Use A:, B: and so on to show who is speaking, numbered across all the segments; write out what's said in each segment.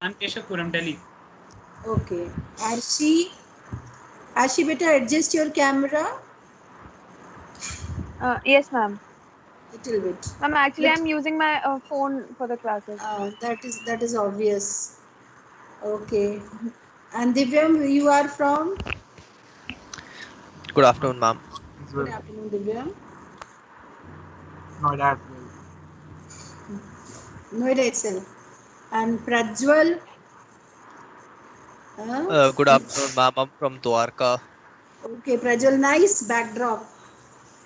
A: Ankeshapuram, Delhi.
B: Okay. Arshi, beta, adjust your camera
C: Yes, ma'am.
B: little bit.
C: Ma'am, actually,
B: But
C: I'm using my phone for the classes.
B: that is obvious. Okay. And Divyam, you are from?
D: Good afternoon, ma'am.
E: As
B: Good
E: well.
B: afternoon, Divyam.
E: Noida as well.
B: Noida itself. And Prajwal. Huh?
D: Good afternoon, ma'am. I'm from Dwarka.
B: Okay, Prajwal, nice backdrop.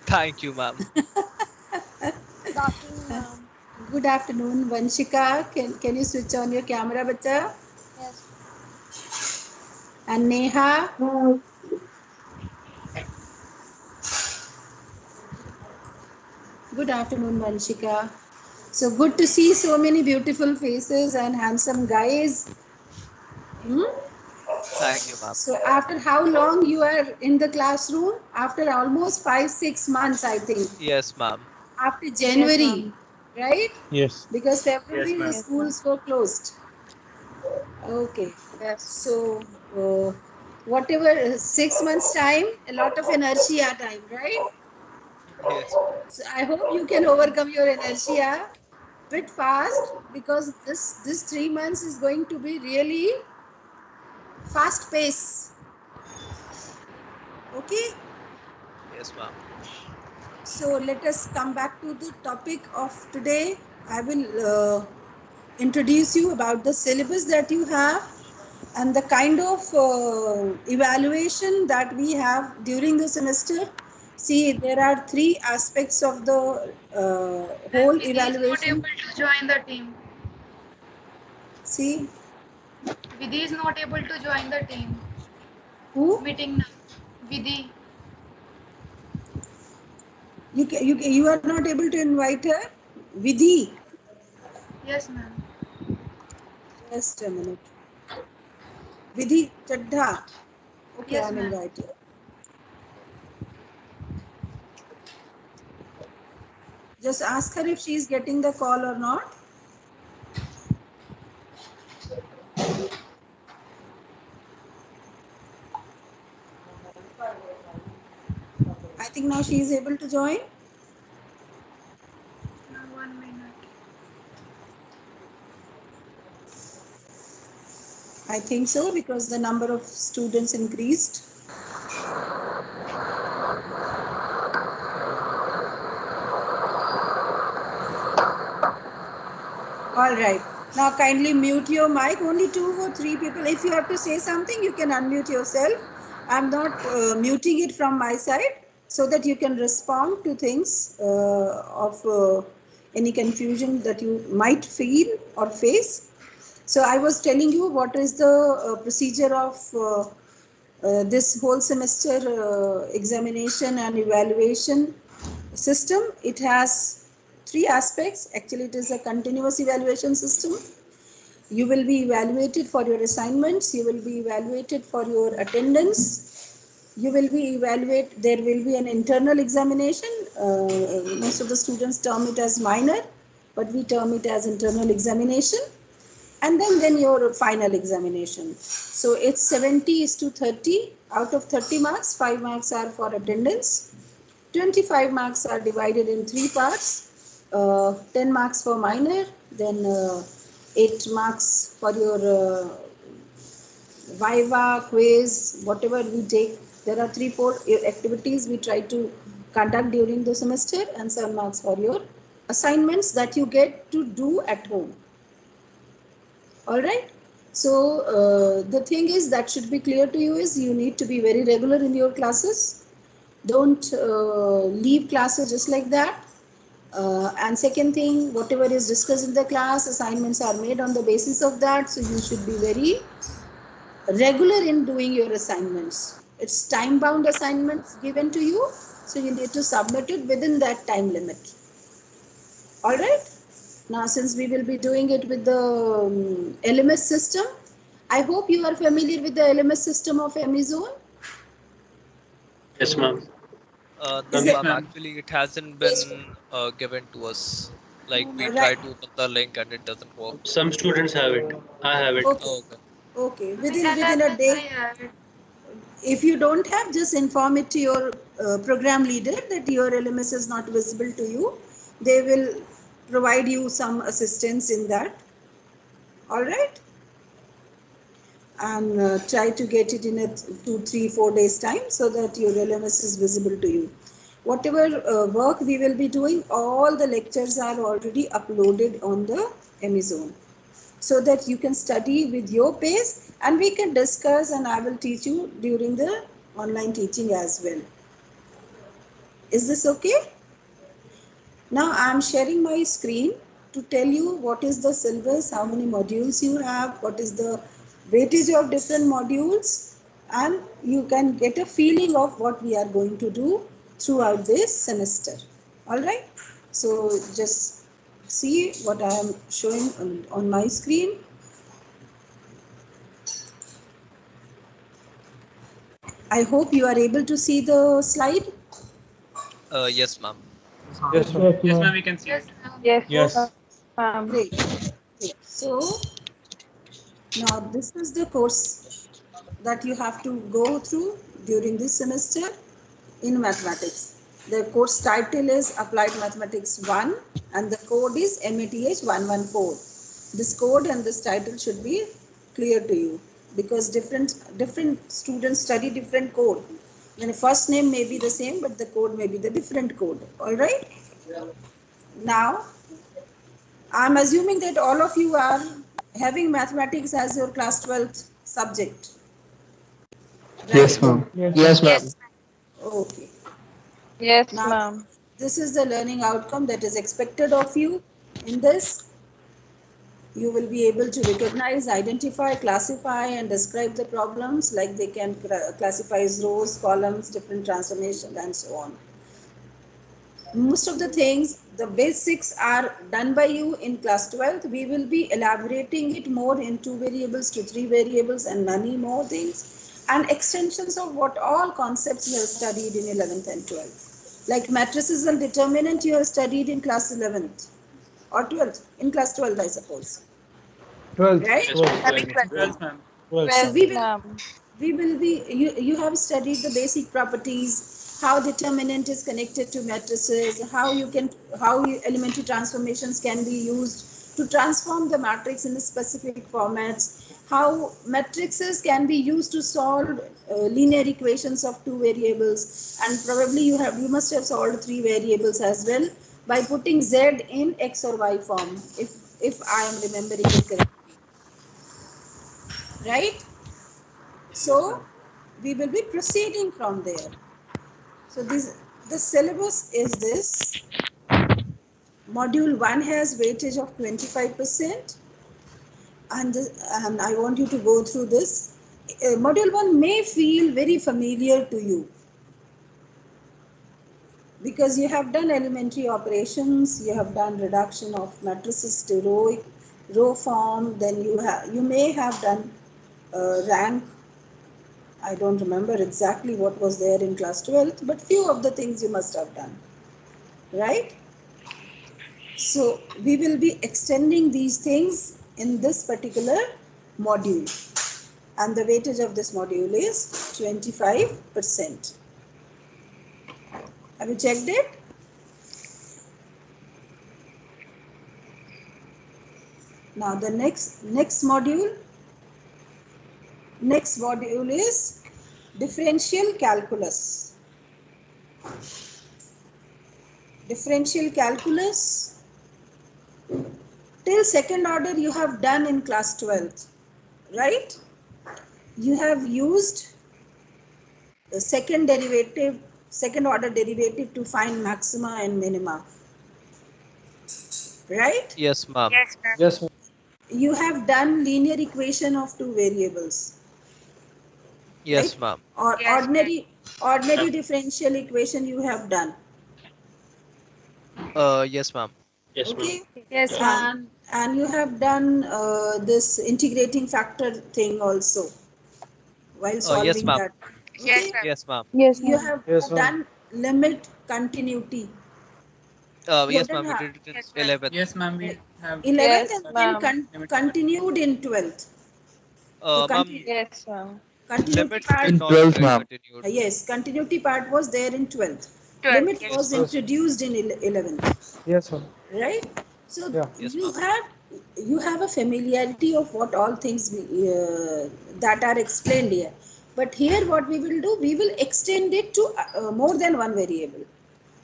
D: Thank you, ma'am.
C: Good afternoon, ma'am.
B: Good afternoon, Vanshika. Can you switch on your camera, bacha?
C: Yes.
B: And Neha. Good afternoon, Vanshika. So good to see so many beautiful faces and handsome guys. Hmm?
D: Thank you, ma'am.
B: So after how long you are in the classroom? After almost 5-6 months, I think.
D: Yes, ma'am.
B: After
C: Yes, ma'am.
B: January, right?
E: Yes.
B: Because
E: Yes,
B: February the
E: ma'am.
C: Yes, ma'am.
B: schools were closed. Okay.
C: Yes.
B: So whatever 6 months time, a lot of inertia time, right?
D: Yes, ma'am.
B: So I hope you can overcome your inertia bit fast because this 3 months is going to be really fast pace. Okay.
D: Yes, ma'am.
B: So let us come back to the topic of today. I will introduce you about the syllabus that you have and the kind of evaluation that we have during the semester. See, there are three aspects of the whole
F: Vidhi is not
B: evaluation.
F: able to join the team.
B: See,
F: Vidhi is not able to join the team
B: who
F: meeting now. Vidhi.
B: you are not able to invite her? Vidhi.
F: Yes, ma'am.
B: Just a minute. Vidhi Chadha. Okay,
F: Yes,
B: I'm
F: ma'am.
B: invited. Just ask her if she is getting the call or not. I think now she is able to join.
F: Now 1 minute.
B: I think so because the number of students increased. All right. Now kindly mute your mic. Only 2 or 3 people. If you have to say something, you can unmute yourself. I'm not muting it from my side so that you can respond to things of any confusion that you might feel or face. So I was telling you what is the procedure of this whole semester examination and evaluation system. It has three aspects. Actually, it is a continuous evaluation system. You will be evaluated for your assignments. You will be evaluated for your attendance. You will be evaluated. There will be an internal examination. Most of the students term it as minor, but we term it as internal examination, and then your final examination. So it's 70 is to 30. Out of 30 marks, 5 marks are for attendance, 25 marks are divided in three parts, 10 marks for minor, then 8 marks for your viva, quiz, whatever we take. There are 3-4 activities we try to conduct during the semester, and 7 marks for your assignments that you get to do at home. All right. So the thing is that should be clear to you is you need to be very regular in your classes. Don't leave classes just like that. And second thing, whatever is discussed in the class, assignments are made on the basis of that. So you should be very regular in doing your assignments. It's time bound assignments given to you. So you need to submit it within that time limit. All right. Now, since we will be doing it with the LMS system, I hope you are familiar with the LMS system of Amazon.
A: Yes, ma'am.
B: Is
D: No,
B: that
A: Yes,
D: ma'am.
A: ma'am.
D: Actually, it hasn't been given to us. Like we
B: Right.
D: try to open the link and it doesn't work.
A: Some students have it. I have it.
B: Okay.
D: Oh, okay.
B: Okay. Within a
F: I
B: day,
F: have it.
B: if you don't have, just inform it to your program leader that your LMS is not visible to you. They will provide you some assistance in that. All right. And try to get it in a 2, 3, 4 days time so that your LMS is visible to you. Whatever work we will be doing, all the lectures are already uploaded on the Amazon, so that you can study with your pace and we can discuss and I will teach you during the online teaching as well. Is this okay? Now I am sharing my screen to tell you what is the syllabus, how many modules you have, what is the weightage of different modules, and you can get a feeling of what we are going to do throughout this semester. All right. So just see what I am showing on my screen. I hope you are able to see the slide.
D: Yes, ma'am.
A: Yes, ma'am. Yes, ma'am. We can see
F: Yes,
A: it.
F: ma'am.
C: Yes,
A: Yes.
C: ma'am.
B: Great. Great. So now this is the course that you have to go through during this semester in mathematics. The course title is Applied Mathematics 1 and the code is MATH 114. This code and this title should be clear to you because different students study different code. Then the first name may be the same but the code may be the different code. All right. Now I'm assuming that all of you are having mathematics as your class 12th subject. Right?
E: Yes, ma'am.
A: Yes, ma'am.
B: Okay.
C: Yes,
B: Now,
C: ma'am.
B: this is the learning outcome that is expected of you in this. You will be able to recognize, identify, classify, and describe the problems like they can classify as rows, columns, different transformations, and so on. Most of the things, the basics are done by you in class 12th. We will be elaborating it more in 2 variables to 3 variables and many more things and extensions of what all concepts you have studied in 11th and 12th. Like matrices and determinant you have studied in class 11th or 12th, in class 12th I suppose.
E: 12th.
B: Right?
D: Yes, ma'am.
A: Yes, ma'am.
B: So
C: Yes, ma'am.
B: we will be you have studied the basic properties, how determinant is connected to matrices, how elementary transformations can be used to transform the matrix in the specific formats, how matrices can be used to solve linear equations of 2 variables, and probably you must have solved 3 variables as well by putting z in x or y form, if I am remembering it correctly, right? So we will be proceeding from there. So the syllabus is this. Module 1 has weightage of 25%, and I want you to go through this. Module 1 may feel very familiar to you because you have done elementary operations, you have done reduction of matrices to row form, then you may have done rank. I don't remember exactly what was there in class 12th, but few of the things you must have done, right? So we will be extending these things in this particular module, and the weightage of this module is 25%. Have you checked it? Now the next module is differential calculus. Differential calculus till second order you have done in class 12th, right? You have used the second order derivative to find maxima and minima, right?
D: Yes, ma'am.
A: Yes, ma'am.
B: You have done linear equation of 2 variables, right?
D: Yes, ma'am.
B: Or ordinary differential equation you have done,
D: Yes, ma'am.
A: Yes, ma'am.
B: okay?
C: Yes, ma'am.
B: And you have done this integrating factor thing also while
D: Yes,
B: solving
D: ma'am.
B: that, okay?
D: Yes, ma'am.
C: Yes,
B: You
C: ma'am.
B: have
A: Yes, ma'am.
B: done limit continuity, You
D: Yes,
B: have done
D: ma'am. We did it in
C: Yes, ma'am.
D: 11th.
A: Yes, ma'am. We have.
B: 11th
C: Yes,
B: and then
C: ma'am.
B: continued in 12th. You
D: Ma'am,
C: Yes, ma'am.
B: continuity
D: limits
B: part.
D: did
E: In
D: not
E: 12th,
D: get
E: ma'am.
D: continued.
B: Yes, continuity part was there in 12th.
C: 12.
B: Limit
C: Yes.
D: Yes,
B: was
D: ma'am.
E: Yes, ma'am.
B: introduced in 11th,
E: Yes, ma'am.
B: right? So
E: Yeah.
D: Yes,
B: you
D: ma'am.
B: have a familiarity of what all things that are explained here. But here what we will do, we will extend it to more than one variable.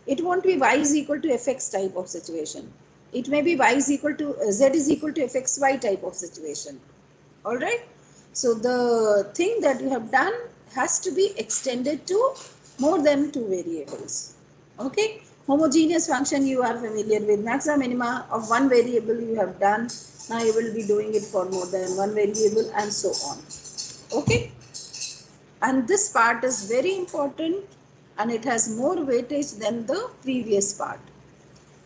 B: It won't be y is equal to fx type of situation. It may be y is equal to z is equal to fxy type of situation. All right. So the thing that you have done has to be extended to more than two variables. Okay. Homogeneous function you are familiar with. Maxima minima of one variable you have done. Now you will be doing it for more than one variable and so on. Okay. And this part is very important and it has more weightage than the previous part,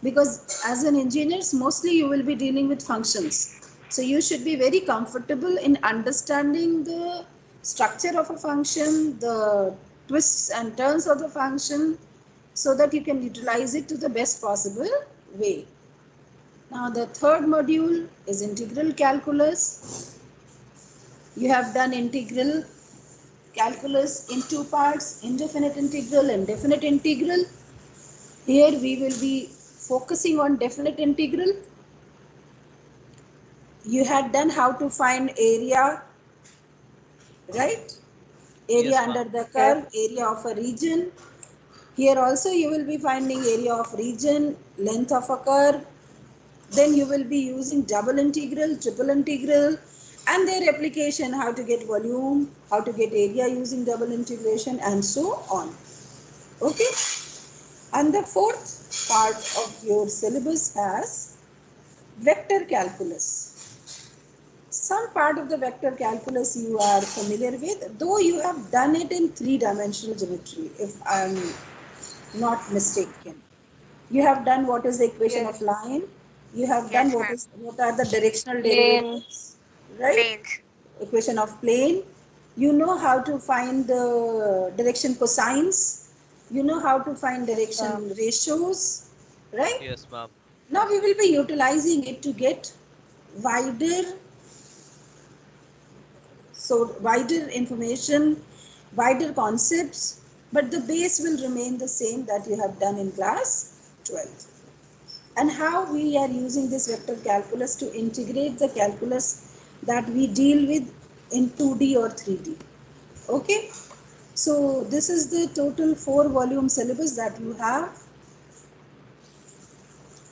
B: because as an engineer mostly you will be dealing with functions, so you should be very comfortable in understanding the structure of a function, the twists and turns of the function, so that you can utilize it to the best possible way. Now the third module is integral calculus. You have done integral calculus in two parts, indefinite integral and definite integral. Here we will be focusing on definite integral. You had done how to find area, right? Area
D: Yes,
B: under
D: ma'am.
B: the
C: Yes.
B: curve, area of a region. Here also you will be finding area of region, length of a curve. Then you will be using double integral, triple integral, and their application, how to get volume, how to get area using double integration, and so on. Okay? And the fourth part of your syllabus has vector calculus. Some part of the vector calculus you are familiar with, though you have done it in three-dimensional geometry, if I'm not mistaken. You have done what is the equation of
C: Yes.
B: line. You have done
C: Yes, ma'am.
B: what are the directional
C: Plane.
B: derivatives, right?
C: Planes.
B: Equation of plane. You know how to find the direction cosines. You know how to find
C: Ma'am.
B: direction ratios, right?
D: Yes, ma'am.
B: Now we will be utilizing it to get wider, so wider information, wider concepts, but the base will remain the same that you have done in class 12. And how we are using this vector calculus to integrate the calculus that we deal with in 2D or 3D. Okay, so this is the total 4-volume syllabus that you have,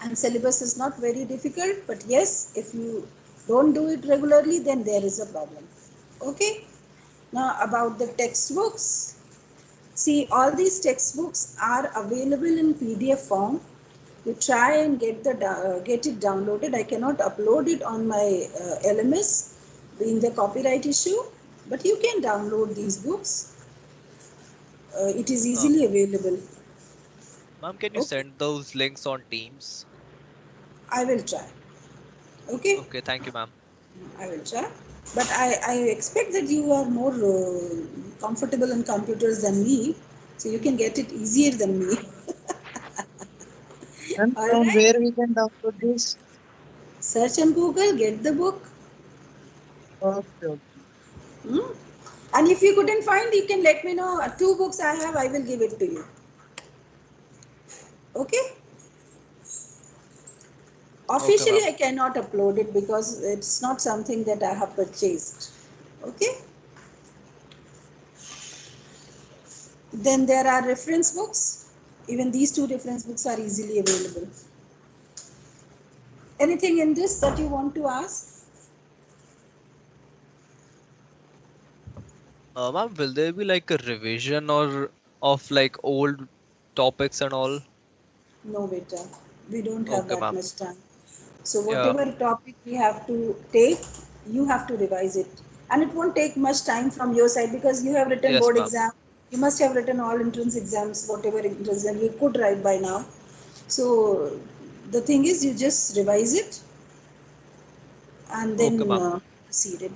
B: and syllabus is not very difficult, but yes, if you don't do it regularly, then there is a problem. Okay, now about the textbooks. See, all these textbooks are available in PDF form. You try and get it downloaded. I cannot upload it on my LMS, being the copyright issue, but you can download these books. It is
D: Uh,
B: easily available.
D: Ma'am, can you
B: Okay,
D: send those links on Teams?
B: I will try. Okay,
D: Okay, thank you, ma'am.
B: I will try. But I expect that you are more comfortable in computers than me, so you can get it easier than me.
G: And
B: All
G: from
B: right.
G: where we can download this?
B: Search on Google, get the book.
G: Okay, okay.
B: Hmm? And if you couldn't find, you can let me know. 2 books I have, I will give it to you. Okay?
D: Okay,
B: Officially,
D: ma'am.
B: I cannot upload it because it's not something that I have purchased. Okay? Then there are reference books. Even these 2 reference books are easily available. Anything in this that you want to ask?
D: Ma'am, will there be like a revision or of like old topics and all?
B: No, beta. We don't have
D: Okay,
B: that
D: ma'am.
B: much time. So
D: Yeah.
B: whatever topic we have to take, you have to revise it. And it won't take much time from your side because you have written
D: Yes,
B: board
D: ma'am.
B: exam. You must have written all entrance exams, whatever entrance exam you could write by now. So the thing is, you just revise it and
D: Okay,
B: then
D: ma'am.
B: proceed it.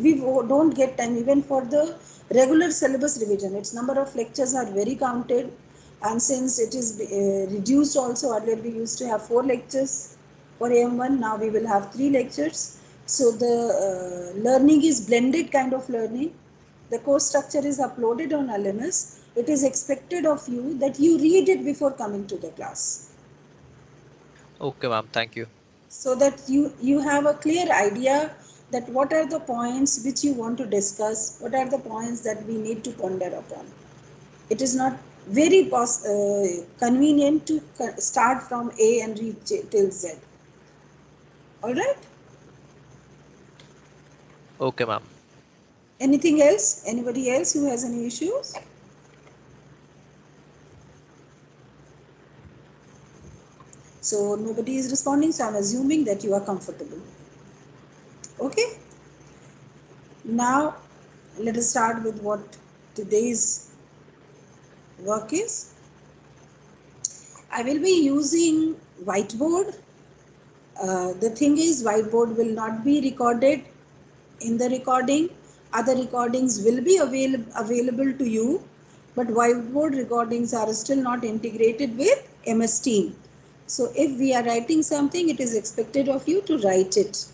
B: We don't get time even for the regular syllabus revision. Its number of lectures are very counted. And since it is reduced also, earlier we used to have 4 lectures for AM1, now we will have 3 lectures. So the learning is blended kind of learning. The course structure is uploaded on LMS. It is expected of you that you read it before coming to the class,
D: Okay, ma'am. Thank you.
B: so that you have a clear idea that what are the points which you want to discuss, what are the points that we need to ponder upon. It is not very convenient to start from A and read till Z. All right.
D: Okay, ma'am.
B: Anything else? Anybody else who has any issues? So nobody is responding, so I'm assuming that you are comfortable. Okay. Now let us start with what today's work is. I will be using whiteboard. The thing is, whiteboard will not be recorded in the recording. Other recordings will be available to you, but whiteboard recordings are still not integrated with MS Team. So if we are writing something, it is expected of you to write it.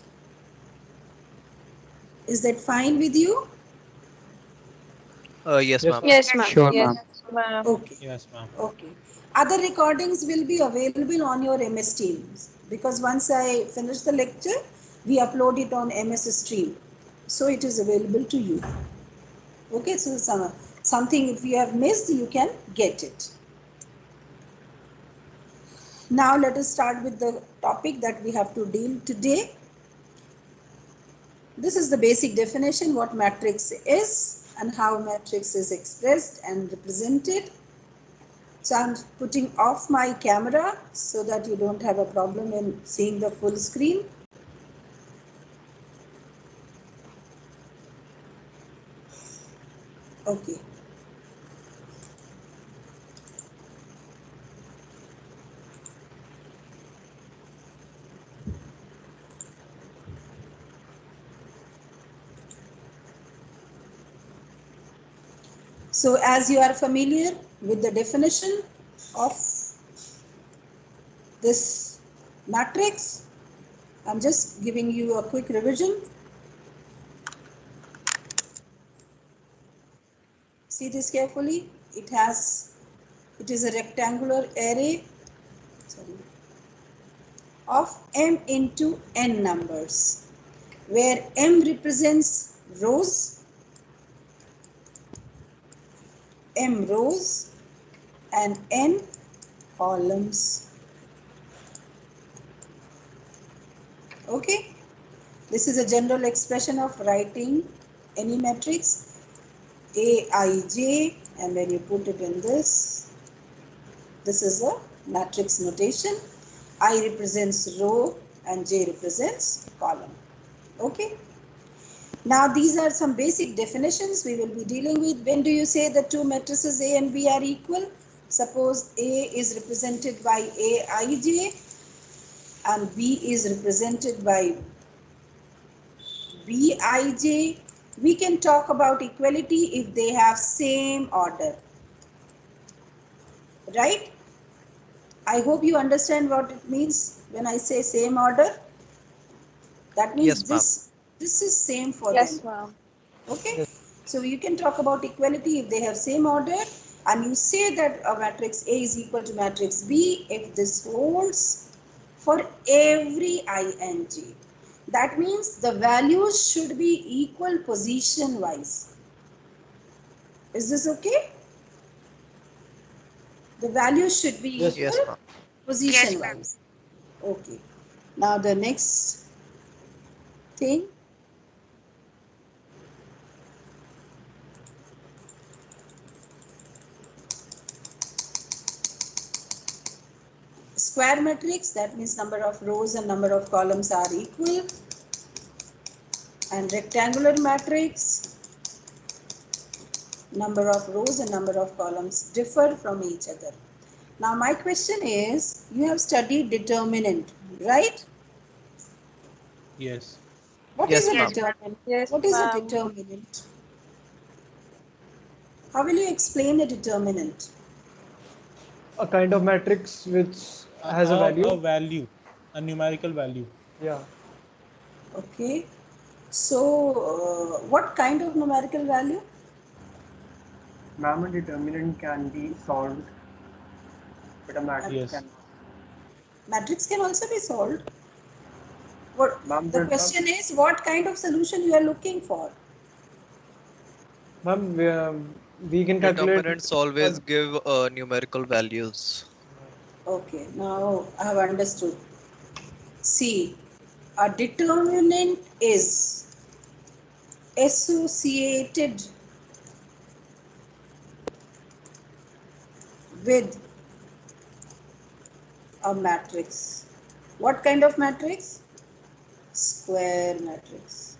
B: Is that fine with you?
D: Yes, ma'am.
C: Yes, ma'am.
A: Sure,
C: Yes,
A: ma'am.
C: ma'am.
B: Okay.
A: Yes, ma'am.
B: Okay. Other recordings will be available on your MS Teams, because once I finish the lecture, we upload it on MS Stream. So it is available to you. Okay, so something if you have missed, you can get it. Now let us start with the topic that we have to deal today. This is the basic definition, what matrix is and how matrix is expressed and represented. So I'm putting off my camera so that you don't have a problem in seeing the full screen. Okay. So as you are familiar with the definition of this matrix, I'm just giving you a quick revision. See this carefully. It is a rectangular array, of m into n numbers, where m represents rows, m rows, and n columns. Okay, this is a general expression of writing any matrix Aij, and when you put it in this is a matrix notation. I represents row and J represents column. Okay. Now these are some basic definitions we will be dealing with. When do you say the two matrices A and B are equal? Suppose A is represented by Aij and B is represented by Bij. We can talk about equality if they have same order. Right? I hope you understand what it means when I say same order. That means
D: Yes, ma'am.
B: this is same for
C: Yes,
B: them.
C: ma'am.
B: Okay.
A: Yes.
B: So you can talk about equality if they have same order, and you say that a matrix A is equal to matrix B if this holds for every ing. That means the values should be equal position wise. Is this okay? The values should be
A: Yes.
B: equal
D: Yes, ma'am.
B: position wise. Okay. Now the next thing. Square matrix, that means number of rows and number of columns are equal. And rectangular matrix, number of rows and number of columns differ from each other. Now my question is, you have studied determinant, right?
A: Yes.
B: What is
D: Yes,
B: a
D: ma'am.
B: determinant?
C: Yes,
B: What is a
C: ma'am.
B: determinant? How will you explain a determinant?
A: A kind of matrix which has a value.
E: A value, a numerical value.
A: Yeah.
B: Okay. So, what kind of numerical value?
A: Ma'am, a determinant can be solved, but a matrix
E: Yes.
A: cannot.
B: Matrix can also be solved. What
A: Ma'am,
B: the question is, what kind of solution you are looking for?
A: ma'am, we can calculate.
D: Determinants always give numerical values.
B: Okay, now I have understood. See, a determinant is associated with a matrix. What kind of matrix? Square matrix.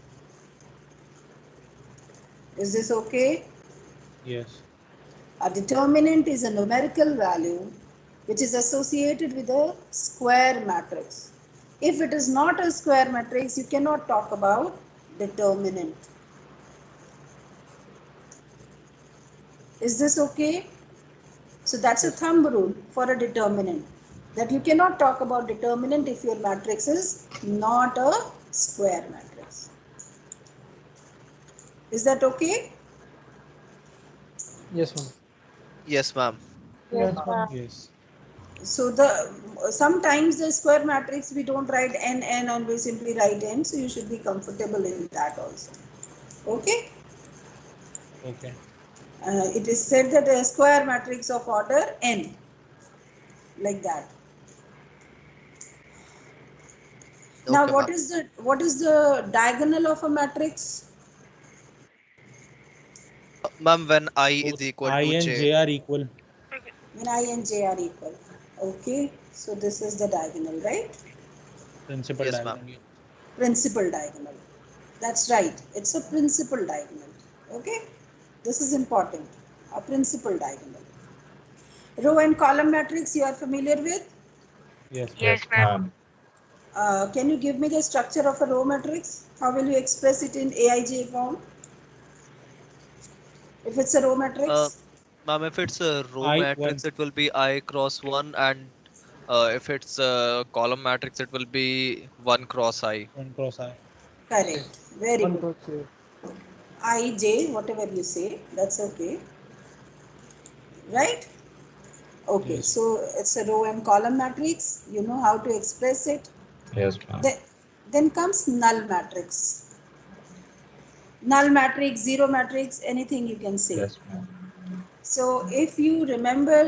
B: Is this okay?
E: Yes.
B: A determinant is a numerical value which is associated with a square matrix. If it is not a square matrix, you cannot talk about determinant. Is this okay? So that's a thumb rule for a determinant, that you cannot talk about determinant if your matrix is not a square matrix. Is that okay?
A: Yes, ma'am.
D: Yes, ma'am.
C: Yes,
G: Yes,
C: ma'am.
E: Yes.
B: So sometimes the square matrix we don't write n and we simply write n, so you should be comfortable in that also. Okay.
E: Okay.
B: It is said that a square matrix of order n, like that. Now,
D: Okay,
B: what
D: ma'am.
B: is the diagonal of a matrix?
D: Ma'am, when I
E: Both
D: is equal
E: I
D: to
E: and
D: j.
E: J are equal.
B: When I and j are equal. Okay, so this is the diagonal, right?
E: Principal
D: Yes, ma'am.
E: diagonal.
B: Principal diagonal. That's right. It's a principal diagonal. Okay, this is important. A principal diagonal. Row and column matrix you are familiar with?
E: Yes,
H: Yes, ma'am.
B: Can you give me the structure of a row matrix? How will you express it in Aij form? If it's a row
D: Uh,
B: matrix?
D: Ma'am, if it's a row
E: I1.
D: matrix, it will be I cross 1, and if it's a column matrix, it will be 1 cross I.
E: 1 cross I.
B: Correct. Very
A: One
B: good.
A: cross A.
B: Ij, whatever you say, that's okay. Right? Okay,
E: Yes.
B: so it's a row and column matrix. You know how to express it.
H: Yes, ma'am.
B: Then comes null matrix. Null matrix, zero matrix, anything you can say.
H: Yes, ma'am.
B: So if you remember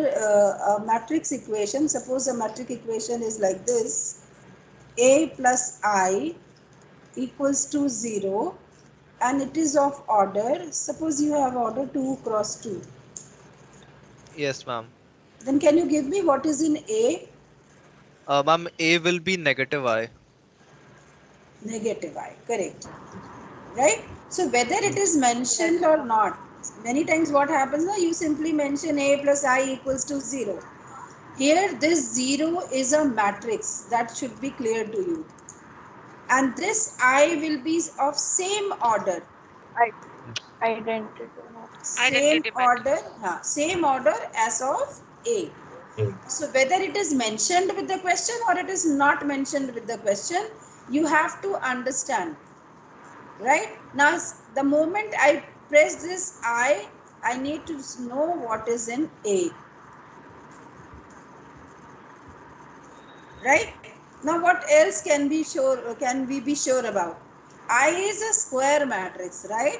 B: a matrix equation, suppose a matrix equation is like this: A plus I equals to 0, and it is of order, suppose you have order 2 cross 2.
D: Yes, ma'am.
B: Then can you give me what is in A?
D: Ma'am, A will be negative I.
B: Negative I, correct. Right? So whether it
E: Yes.
B: is mentioned or not, many times what happens now, you simply mention A plus I equals to 0. Here this 0 is a matrix, that should be clear to you. And this I will be of same order.
C: Identity.
B: Same order as of A.
H: Okay.
B: So whether it is mentioned with the question or it is not mentioned with the question, you have to understand. Right? Now, the moment I press this I need to know what is in A. Right? Now, what else can we be sure about? I is a square matrix, right?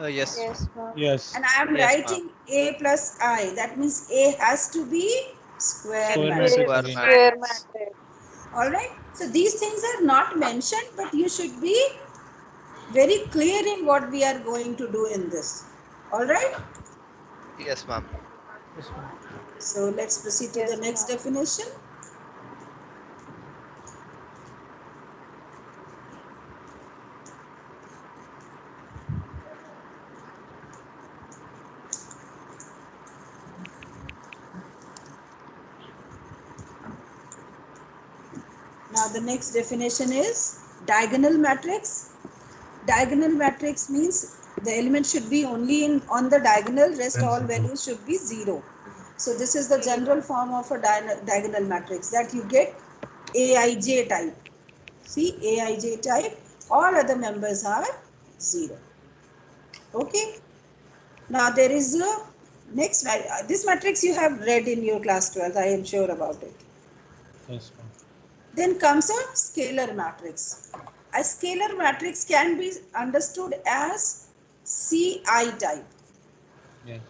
D: Yes.
C: Yes, ma'am.
E: Yes.
B: And I am
D: Yes, ma'am.
B: writing A plus I. That means A has to be square
E: Square
B: matrix.
E: matrix
D: Square
E: again.
C: Square
D: matrix.
C: matrix.
B: All right. So these things are not mentioned, but you should be very clear in what we are going to do in this. All right.
D: Yes, ma'am.
A: Yes, ma'am.
B: So let's proceed to the
C: Yes,
B: next
C: ma'am.
B: definition. Now the next definition is diagonal matrix. Diagonal matrix means the element should be only on the diagonal, rest all
H: Principal.
B: values should be 0. So this is the general form of a diagonal matrix, that you get Aij type. See, Aij type, all other members are 0. Okay. Now there is a next, this matrix you have read in your class 12, I am sure about it.
E: Yes, ma'am.
B: Then comes a scalar matrix. A scalar matrix can be understood as Ci type.
E: Yes.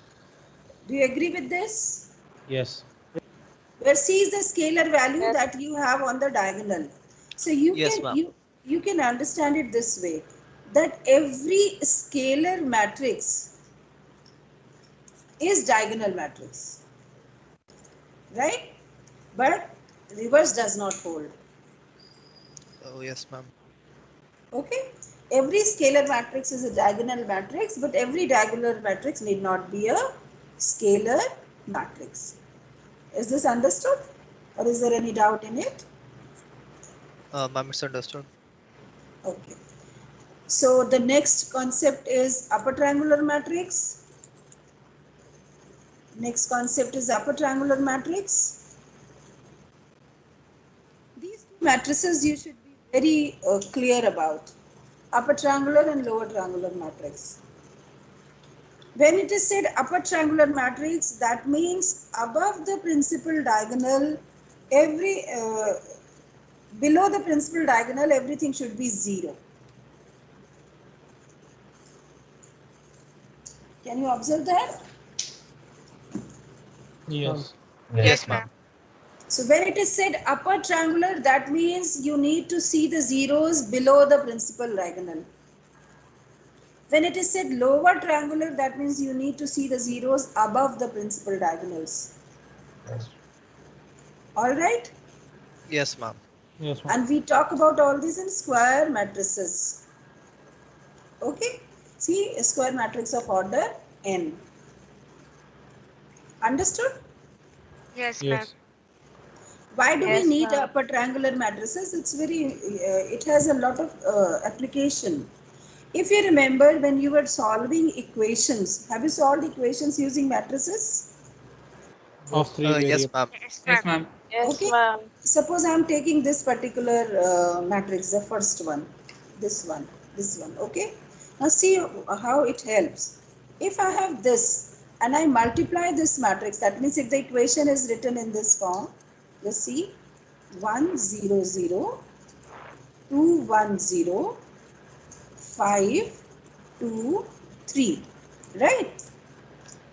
B: Do you agree with this?
E: Yes.
B: Where C is the scalar value
C: Yes.
B: that you have on the diagonal. So you
D: Yes,
B: can
D: ma'am.
B: you can understand it this way, that every scalar matrix is diagonal matrix, right? But reverse does not hold.
D: Oh, yes, ma'am.
B: Okay, every scalar matrix is a diagonal matrix, but every diagonal matrix need not be a scalar matrix. Is this understood, or is there any doubt in it?
D: Ma'am, it's understood.
B: Okay. So the next concept is upper triangular matrix. Next concept is upper triangular matrix. These two matrices you should be very clear about. Upper triangular and lower triangular matrix. When it is said upper triangular matrix, that means above the principal diagonal, below the principal diagonal, everything should be 0. Can you observe that?
E: Yes.
D: Yes, ma'am.
B: So when it is said upper triangular, that means you need to see the zeros below the principal diagonal. When it is said lower triangular, that means you need to see the zeros above the principal diagonals. All right?
D: Yes, ma'am.
E: Yes, ma'am.
B: And we talk about all these in square matrices. Okay? See, a square matrix of order n. Understood?
E: Yes.
B: Why do we
C: Yes,
B: need
C: ma'am.
B: upper triangular matrices? It's it has a lot of application. If you remember, when you were solving equations, have you solved equations using matrices?
E: Of 3
D: Yes,
E: variables.
D: ma'am.
C: Yes,
B: Okay.
C: ma'am.
B: Suppose I am taking this particular matrix, the first one, this one, this one. Okay. Now see how it helps. If I have this and I multiply this matrix, that means if the equation is written in this form, just see 1 0 0 2 1 0 5 2 3, right?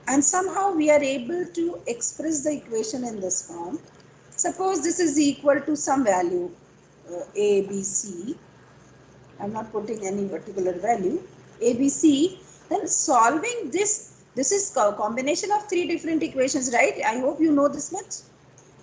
B: And somehow we are able to express the equation in this form. Suppose this is equal to some value a, b, c. I'm not putting any particular value, a, b, c. Then solving this is a combination of 3 different equations, right? I hope you know this much.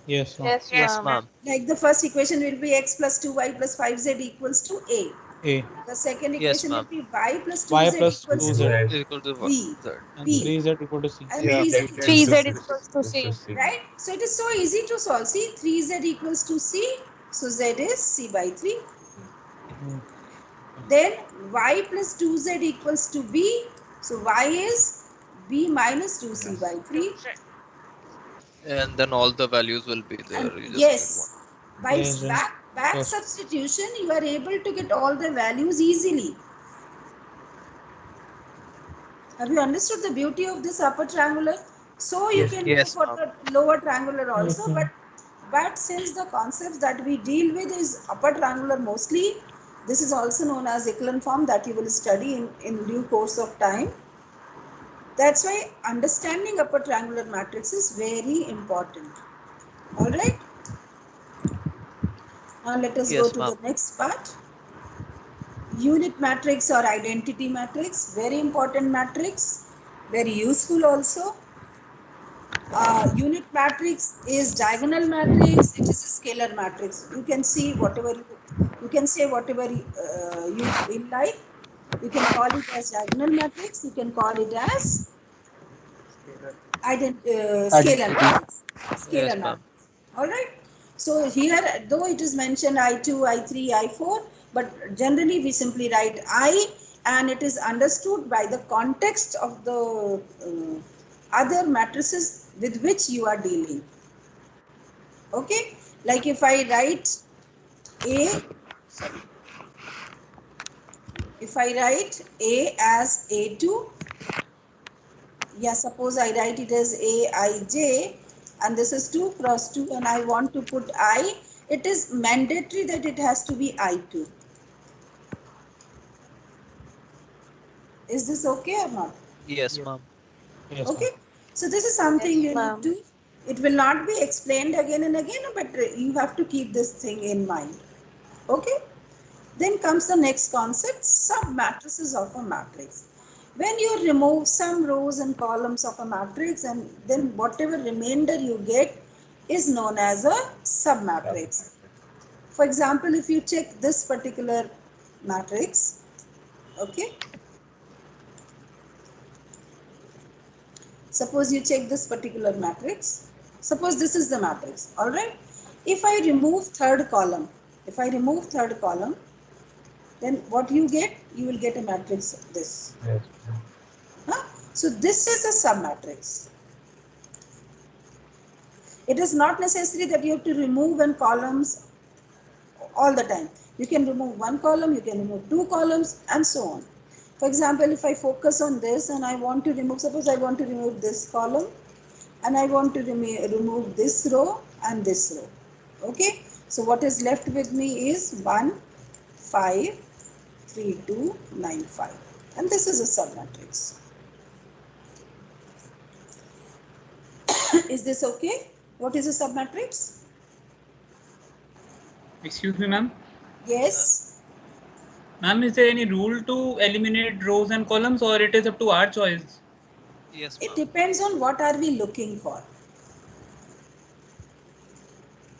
E: Yes, ma'am.
C: Yes,
D: Yes,
C: ma'am.
D: ma'am.
B: Like the first equation will be x plus 2y plus 5z equals to a.
E: A.
B: The second
D: Yes,
B: equation will
D: ma'am.
B: be y plus
E: Y
B: 2z
E: plus
B: equals
E: 2z.
B: to
D: Equal to
B: b,
D: Z.
E: And
B: b,
E: 3z equal to C.
B: and
D: Yeah.
B: 3z equals
C: 3Z is equals to C.
B: right? So it is so easy to solve. See, 3z equals to c, so z is c by 3.
E: Hmm.
B: Then y plus 2z equals to b, so y is b minus 2c by 3.
D: And then all the values will be
B: And
D: there. You just need one.
B: yes, by
E: Yes, and
B: back
E: yes.
B: substitution, you are able to get all the values easily. Have you understood the beauty of this upper triangular? So you can do
D: Yes,
B: for
D: ma'am.
B: the lower triangular also,
E: Mhm.
B: but since the concepts that we deal with is upper triangular mostly, this is also known as echelon form that you will study in due course of time. That's why understanding upper triangular matrix is very important. All right. Now let us go
D: Yes,
B: to
D: ma'am.
B: the next part. Unit matrix or identity matrix, very important matrix, very useful also. Unit matrix is diagonal matrix. It is a scalar matrix. You can see whatever you can say whatever you will like. You can call it as diagonal matrix. You can call it as scalar matrix. Scalar
D: Yes, ma'am.
B: matrix. All right. So here, though it is mentioned I2, I3, I4, but generally we simply write I, and it is understood by the context of the other matrices with which you are dealing. Okay, like if I write A, if I write A as A2, yeah, suppose I write it as Aij, and this is 2 cross 2, and I want to put I, it is mandatory that it has to be I2. Is this okay or not?
D: Yes, ma'am.
E: Yes,
B: Okay,
E: ma'am.
B: so this is something
C: Yes,
B: you need
C: ma'am.
B: to, it will not be explained again and again, but you have to keep this thing in mind. Okay, then comes the next concept, submatrices of a matrix. When you remove some rows and columns of a matrix, and then whatever remainder you get is known as a submatrix. For example, if you check this particular matrix, okay, suppose you check this particular matrix. Suppose this is the matrix, all right. If I remove third column, if I remove third column, then what you get? You will get a matrix this.
E: Yes.
B: Huh? So this is a submatrix. It is not necessary that you have to remove one columns all the time. You can remove one column, you can remove two columns, and so on. For example, if I focus on this and I want to remove, suppose I want to remove this column and I want to remove this row and this row. Okay, so what is left with me is 1, 5, 3, 2, 9, 5, and this is a submatrix. Is this okay? What is a submatrix?
H: Excuse me, ma'am.
B: Yes.
H: Ma'am, is there any rule to eliminate rows and columns, or it is up to our choice?
D: Yes,
B: It
D: ma'am.
B: depends on what are we looking for.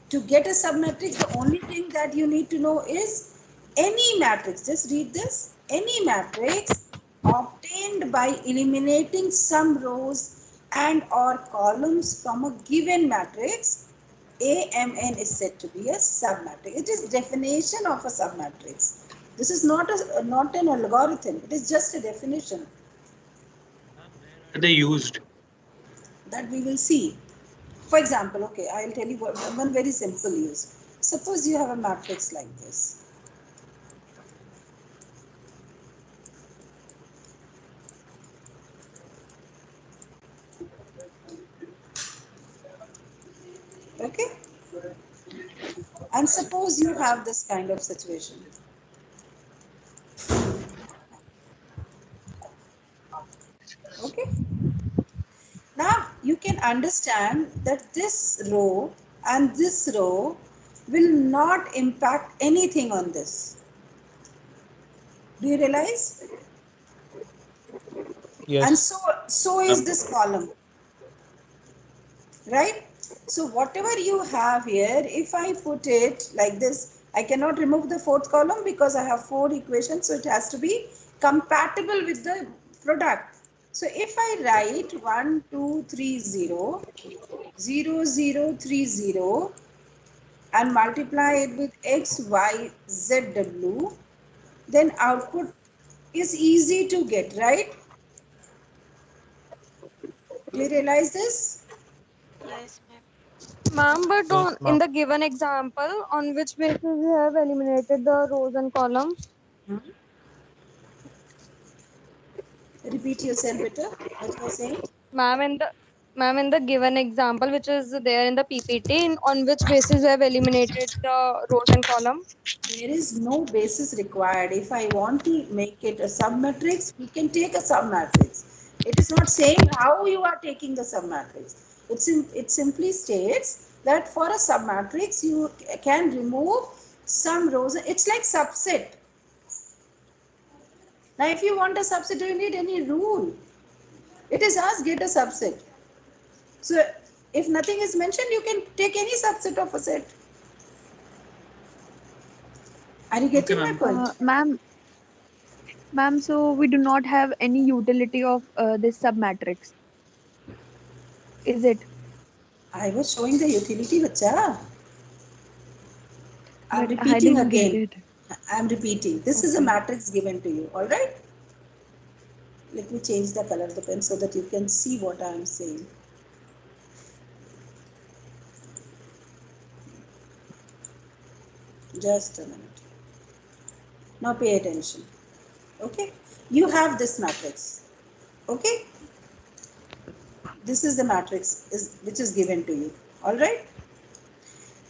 B: To get a submatrix, the only thing that you need to know is any matrix, just read this, any matrix obtained by eliminating some rows and or columns from a given matrix, AMN is said to be a submatrix. It is definition of a submatrix. This is not an algorithm. It is just a definition
H: Are they used?
B: that we will see. For example, okay, I'll tell you one very simple use. Suppose you have a matrix like this. Okay? And suppose you have this kind of situation. Okay? Now you can understand that this row and this row will not impact anything on this. Do you realize? And
E: Yes.
B: so is this column, right? So whatever you have here, if I put it like this, I cannot remove the fourth column because I have 4 equations, so it has to be compatible with the product. So if I write 1, 2, 3, 0, 0, 0, 3, 0 and multiply it with x, y, z, w, then output is easy to get, right? Do you realize this?
C: Yes, ma'am. Ma'am, but
E: Yes,
C: on in
E: ma'am.
C: the given example, on which basis you have eliminated the rows and columns?
B: Hmm? Repeat yourself better, what you are saying.
C: Ma'am, in the given example, which is there in the PPT, on which basis you have eliminated the rows and column?
B: There is no basis required. If I want to make it a submatrix, we can take a submatrix. It is not saying how you are taking the submatrix. It simply states that for a submatrix, you can remove some rows. It's like subset. Now, if you want a subset, do you need any rule? It is asked get a subset. So, if nothing is mentioned, you can take any subset of a set. Are you
H: Okay,
B: getting my
H: ma'am.
B: point?
I: Ma'am, so we do not have any utility of this submatrix, is it?
B: I was showing the utility, bacha. I'm
I: But I
B: repeating
I: didn't get
B: again.
I: it.
B: I'm repeating. This is a
I: Okay.
B: matrix given to you. All right. Let me change the color of the pen so that you can see what I am saying. Just a minute. Now pay attention. Okay, you have this matrix. Okay, this is the matrix which is given to you. All right.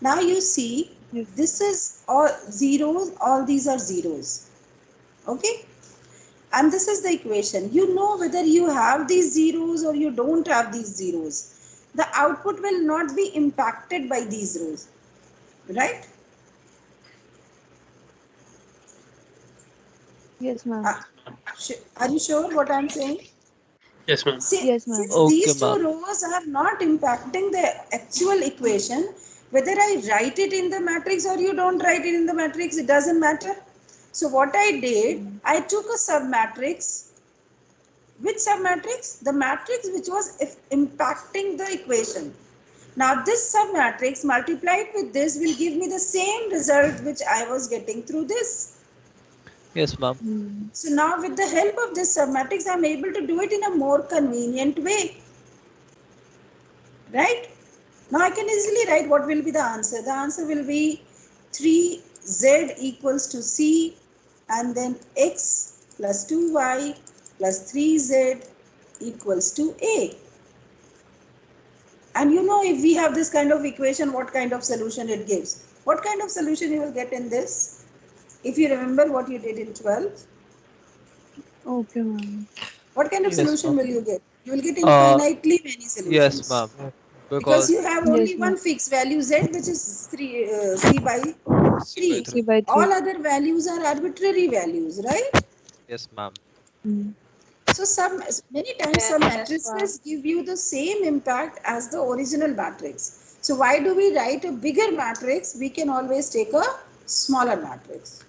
B: Now you see,
I: Yes.
B: this is all zeros. All these are zeros. Okay. And this is the equation. You know whether you have these zeros or you don't have these zeros. The output will not be impacted by these rows, right?
I: Yes, ma'am.
B: Are you sure what I'm saying?
H: Yes, ma'am.
B: See,
I: Yes, ma'am.
B: since
D: Okay,
B: these two
D: ma'am.
B: rows are not impacting the actual equation, whether I write it in the matrix or you don't write it in the matrix, it doesn't matter. So what I did, I took a submatrix. Which submatrix? The matrix which was impacting the equation. Now this submatrix multiplied with this will give me the same result which I was getting through this.
D: Yes, ma'am.
B: So now with the help of this submatrix, I am able to do it in a more convenient way. Right? Now I can easily write what will be the answer. The answer will be 3z equals to c, and then x plus 2y plus 3z equals to a. And you know, if we have this kind of equation, what kind of solution it gives. What kind of solution you will get in this? If you remember what you did in 12th,
I: Okay, ma'am.
B: what kind of
D: Yes,
B: solution
D: ma'am.
B: will you get? You will get
D: Uh,
B: infinitely many
D: yes,
B: solutions.
D: ma'am.
B: Because
D: Because
B: you have
I: Yes,
B: only
I: ma'am.
B: one fixed value z, which is 3 c by
D: C by
B: 3.
D: 3.
I: 3/3.
B: All other values are arbitrary values, right?
D: Yes, ma'am.
I: Mm.
B: So many times some matrices give you the same impact as the original matrix. So why do we write a bigger matrix? We can always take a smaller matrix.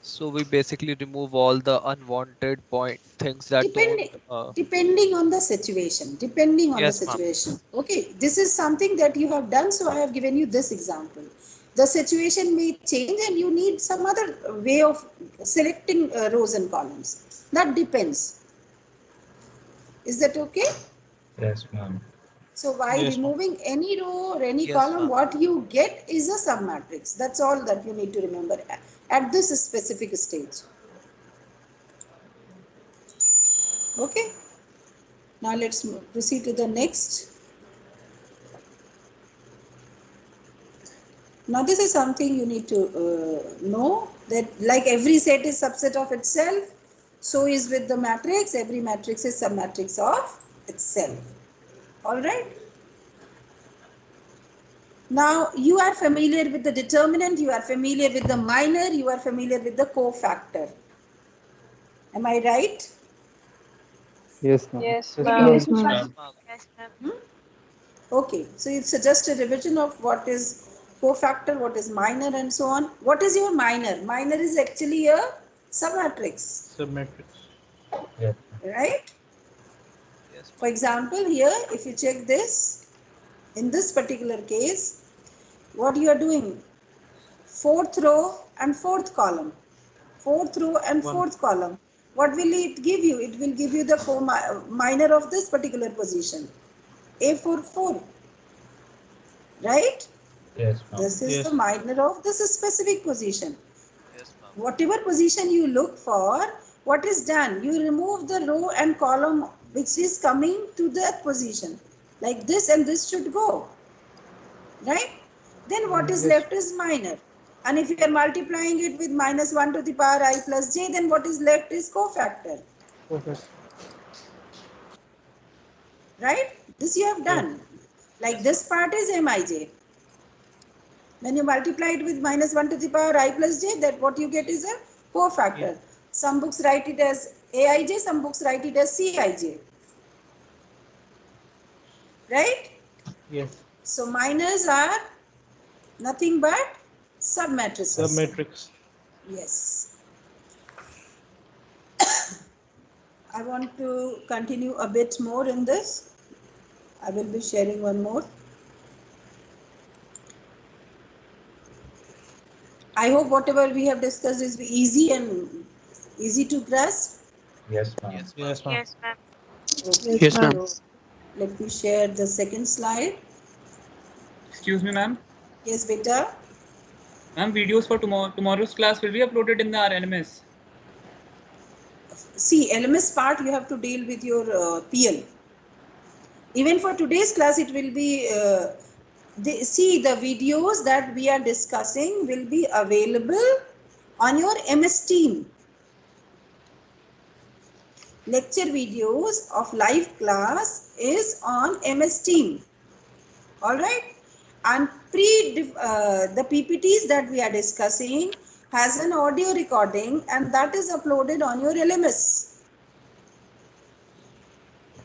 D: So we basically remove all the unwanted point things that don't.
B: Depending on the situation. Depending on the
D: Yes, ma'am.
B: situation. Okay, this is something that you have done, so I have given you this example. The situation may change and you need some other way of selecting rows and columns. That depends. Is that okay?
E: Yes, ma'am.
B: So by
E: Yes, ma'am.
B: removing any row or any
D: Yes,
B: column,
D: ma'am.
B: what you get is a submatrix. That's all that you need to remember at this specific stage. Okay. Now let's proceed to the next. Now this is something you need to know, that like every set is subset of itself, so is with the matrix. Every matrix is submatrix of itself. All right. Now you are familiar with the determinant, you are familiar with the minor, you are familiar with the cofactor. Am I right?
J: Yes, ma'am.
I: Yes, ma'am.
D: Yes, ma'am.
B: Okay, so it's just a revision of what is cofactor, what is minor, and so on. What is your minor? Minor is actually a submatrix,
E: Submatrix. Yes.
B: right?
D: Yes,
B: For
D: ma'am.
B: example, here, if you check this, in this particular case, what you are doing? Fourth row and fourth column. Fourth row and
E: One.
B: fourth column. What will it give you? It will give you the minor of this particular position. A44, right?
E: Yes, ma'am.
B: This is the
E: Yes.
B: minor of this specific position.
D: Yes, ma'am.
B: Whatever position you look for, what is done? You remove the row and column which is coming to that position. Like this, and this should go. Right? Then what is
E: Yes.
B: left is minor. And if you are multiplying it with minus 1 to the power I plus j, then what is left is cofactor.
E: Okay.
B: Right? This you have
E: Yes.
B: done. Like
D: Yes, ma'am.
B: this part is mij. When you multiply it with minus 1 to the power I plus j, that what you get is a cofactor.
E: Yes.
B: Some books write it as aij, some books write it as cij. Right?
E: Yes.
B: So minors are nothing but submatrices.
E: Submatrix.
B: Yes. I want to continue a bit more in this. I will be sharing one more. I hope whatever we have discussed is easy and easy to grasp.
E: Yes, ma'am.
D: Yes, ma'am.
E: Yes, ma'am.
B: Okay.
H: Yes, ma'am.
B: So let me share the second slide.
H: Excuse me, ma'am.
B: Yes, beta.
H: Ma'am, videos for tomorrow's class will be uploaded in our LMS.
B: See, LMS part you have to deal with your PL. Even for today's class, it will be, see, the videos that we are discussing will be available on your MS Team. Lecture videos of live class is on MS Team. All right. And the PPTs that we are discussing has an audio recording and that is uploaded on your LMS.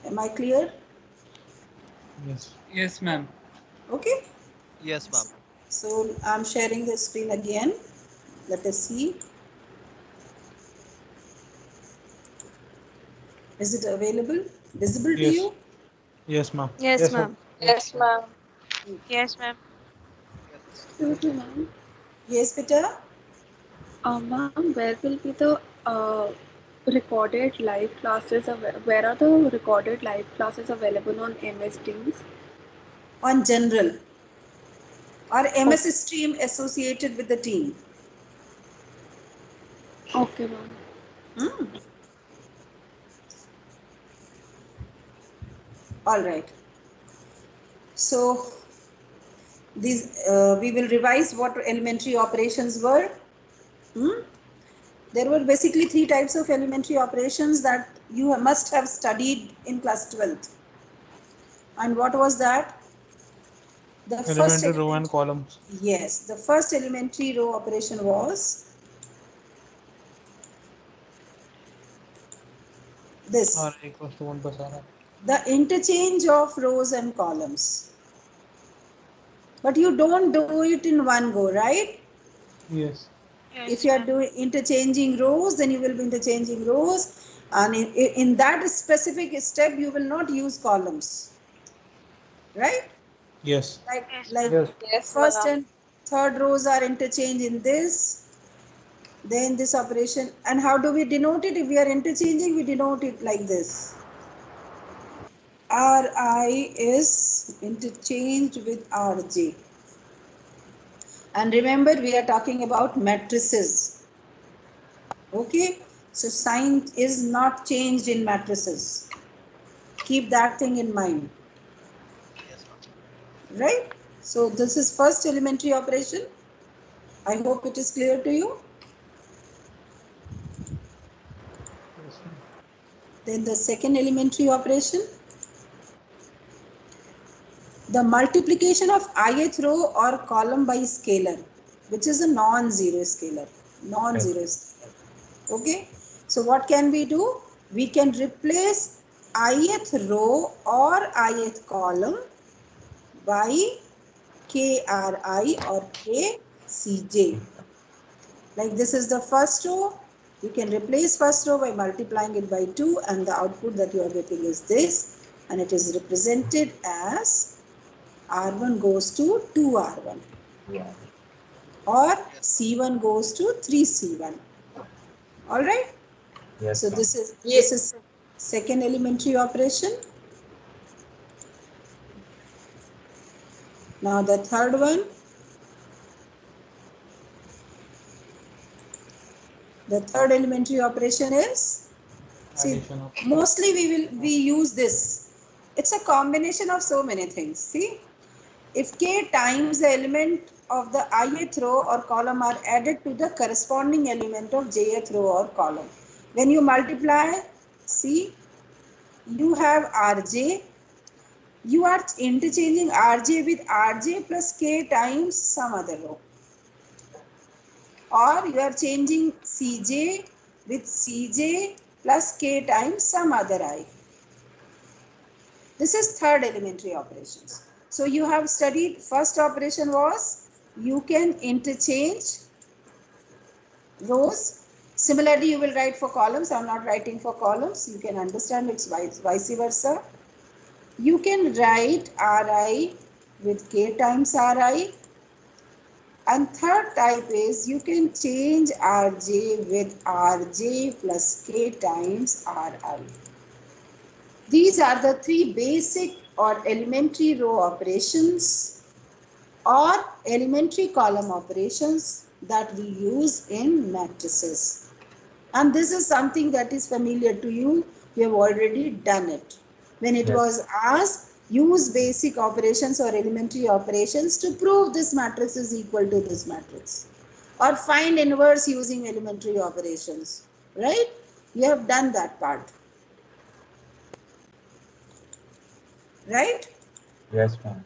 B: Am I clear?
E: Yes.
H: Yes, ma'am.
B: Okay.
D: Yes, ma'am.
B: So I'm sharing the screen again. Let us see. Is it available? Visible to
E: Yes.
B: you?
E: Yes, ma'am.
C: Yes, ma'am.
D: Yes, ma'am.
K: Yes, ma'am.
I: Excuse me, ma'am.
B: Yes, Peter?
I: Ma'am, where will be the recorded live classes? Where are the recorded live classes available on MS Teams?
B: On general or MS stream associated with the team.
I: Okay, ma'am.
B: All right. So these we will revise what elementary operations were. There were basically 3 types of elementary operations that you must have studied in class 12th. And what was that? The first
E: Elementary row and columns.
B: Yes, the first elementary row operation was this.
E: R equals to 1 plus R.
B: The interchange of rows and columns. But you don't do it in one go, right?
E: Yes.
B: If you are doing interchanging rows, then you will be interchanging rows. And in that specific step, you will not use columns. Right?
E: Yes.
B: Like
C: Yes,
B: first
C: ma'am.
B: and third rows are interchanged in this. Then this operation. And how do we denote it? If we are interchanging, we denote it like this. Ri is interchanged with Rj. And remember, we are talking about matrices. Okay, so sign is not changed in matrices. Keep that thing in mind.
D: Yes, ma'am.
B: Right? So this is first elementary operation. I hope it is clear to you.
E: Yes, ma'am.
B: Then the second elementary operation. The multiplication of ith row or column by scalar, which is a non-zero scalar. Non-zero scalar. Okay. So what can we do? We can replace ith row or ith column by kri or kcj. Like this is the first row. You can replace first row by multiplying it by 2 and the output that you are getting is this, and it is represented as R1 goes to 2R1 or C1 goes to 3C1. All right.
E: Yes,
B: So
E: ma'am.
B: this is second elementary operation. Now the third one. The third elementary operation is, see, mostly we use this. It's a combination of so many things. See, if k times the element of the ith row or column are added to the corresponding element of jth row or column, when you multiply, see, you have rj, you are interchanging rj with rj plus k times some other row, or you are changing cj with cj plus k times some other I. This is third elementary operations. So you have studied, first operation was you can interchange rows. Similarly, you will write for columns. I am not writing for columns. You can understand it's vice versa. You can write Ri with k times Ri. And third type is you can change Rj with Rj plus k times Ri. These are the 3 basic or elementary row operations or elementary column operations that we use in matrices. And this is something that is familiar to you. You have already done it. When it was asked, use basic operations or elementary operations to prove this matrix is equal to this matrix. Or find inverse using elementary operations. Right? You have done that part. Right?
E: Yes, ma'am.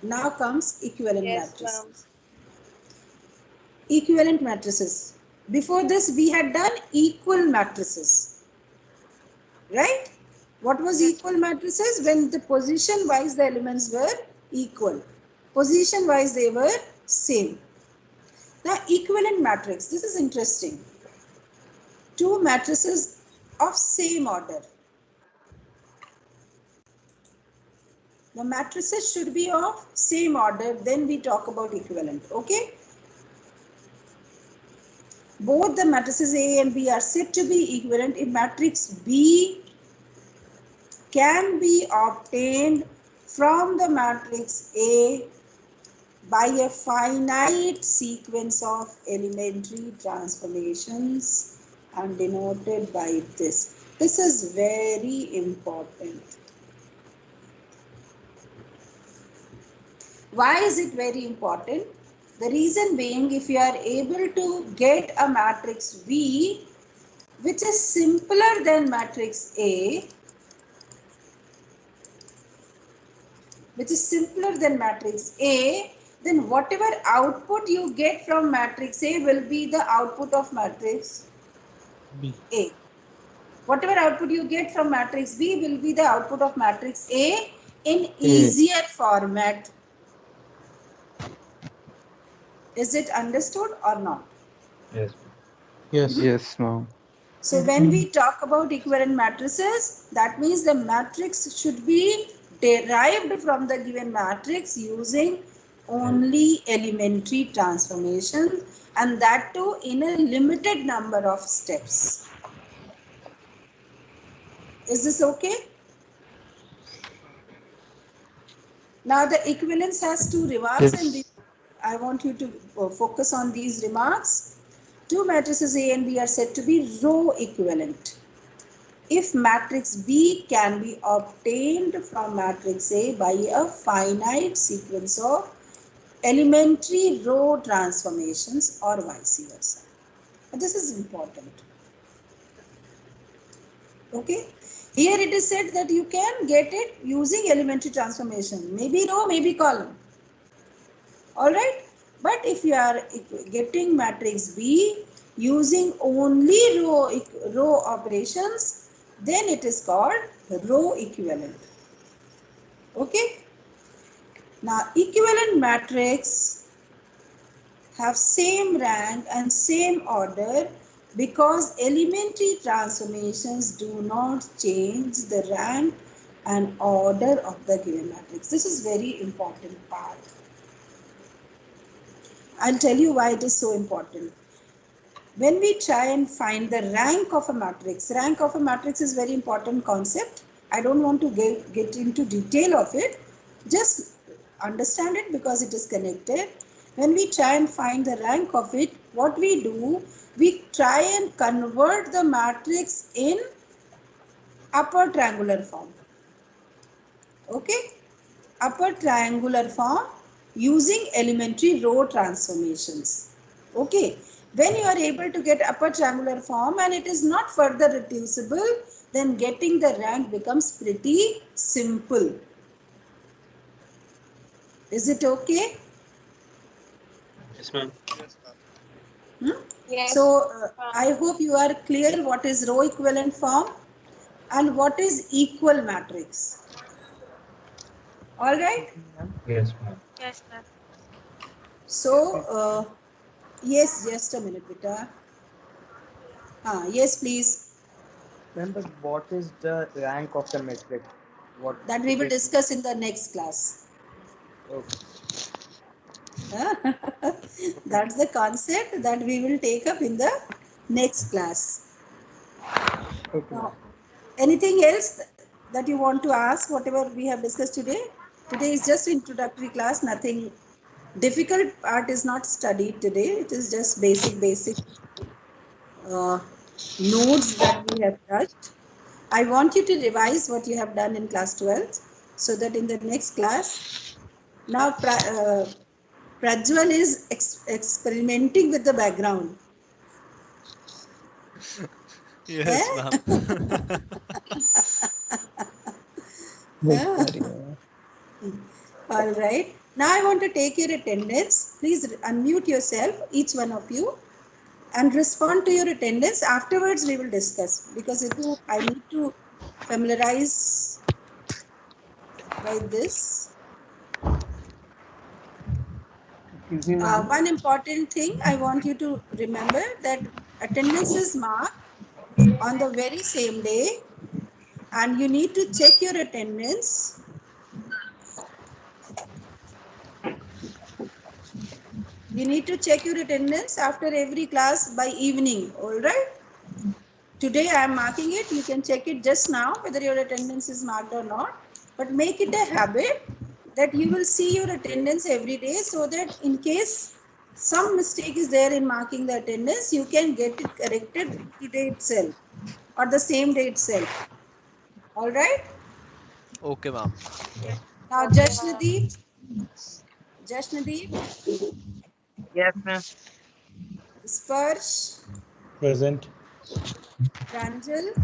B: Now comes equivalent
C: Yes,
B: matrices.
C: ma'am.
B: Equivalent matrices. Before this, we had done equal matrices. Right? What was
C: Yes.
B: equal matrices? When the position wise the elements were equal. Position wise they were same. Now equivalent matrix. This is interesting. Two matrices of same order. The matrices should be of same order, then we talk about equivalent. Okay? Both the matrices A and B are said to be equivalent if matrix B can be obtained from the matrix A by a finite sequence of elementary transformations and denoted by this. This is very important. Why is it very important? The reason being, if you are able to get a matrix V which is simpler than matrix A, then whatever output you get from matrix A will be the output of matrix
E: B.
B: A. Whatever output you get from matrix B will be the output of matrix A in easier format. Is it understood or not?
E: Yes, ma'am. Yes.
J: Yes, ma'am.
B: So when we talk about equivalent matrices, that means the matrix should be derived from the given matrix using only elementary transformation, and that too in a limited number of steps. Is this okay? Now the equivalence has two remarks, and
J: Yes.
B: I want you to focus on these remarks. Two matrices A and B are said to be row equivalent if matrix B can be obtained from matrix A by a finite sequence of elementary row transformations or vice versa. This is important. Okay. Here it is said that you can get it using elementary transformation, maybe row, maybe column. All right. But if you are getting matrix B using only row operations, then it is called row equivalent. Okay. Now equivalent matrix have same rank and same order because elementary transformations do not change the rank and order of the given matrix. This is very important part. I'll tell you why it is so important. When we try and find the rank of a matrix is very important concept. I don't want to get into detail of it. Just understand it because it is connected. When we try and find the rank of it, what we do, we try and convert the matrix in upper triangular form. Okay? Upper triangular form using elementary row transformations. Okay, when you are able to get upper triangular form and it is not further reducible, then getting the rank becomes pretty simple. Is it okay?
E: Yes, ma'am.
C: Yes.
B: So I hope you are clear what is row equivalent form and what is equal matrix. All right.
E: Yes, ma'am.
F: Yes, sir.
B: So yes, just a minute, beta. Yes, please.
A: Then what is the rank of the matrix? What
B: That we
A: it
B: will
A: is?
B: discuss in the next class.
A: Okay.
B: That's the concept that we will take up in the next class.
A: Okay.
B: Now, anything else that you want to ask, whatever we have discussed today? Today is just introductory class, nothing difficult part is not studied today. It is just basic nodes that we have touched. I want you to revise what you have done in class 12 so that in the next class, now Prajwal is experimenting with the background.
D: Yes,
B: Eh?
D: ma'am.
B: All right. Now I want to take your attendance. Please unmute yourself, each one of you, and respond to your attendance. Afterwards, we will discuss because I need to familiarize by this.
A: Excuse me, ma'am.
B: One important thing I want you to remember that attendance is marked on the very same day, and you need to check your attendance. You need to check your attendance after every class by evening, all right? Today I am marking it. You can check it just now whether your attendance is marked or not. But make it a habit that you will see your attendance every day so that in case some mistake is there in marking the attendance, you can get it corrected today itself or the same day itself. All right?
D: Okay, ma'am.
B: Now, Jashnadeep. Jashnadeep.
G: Yes, ma'am.
B: Sparsh.
E: Present.
B: Pranjal.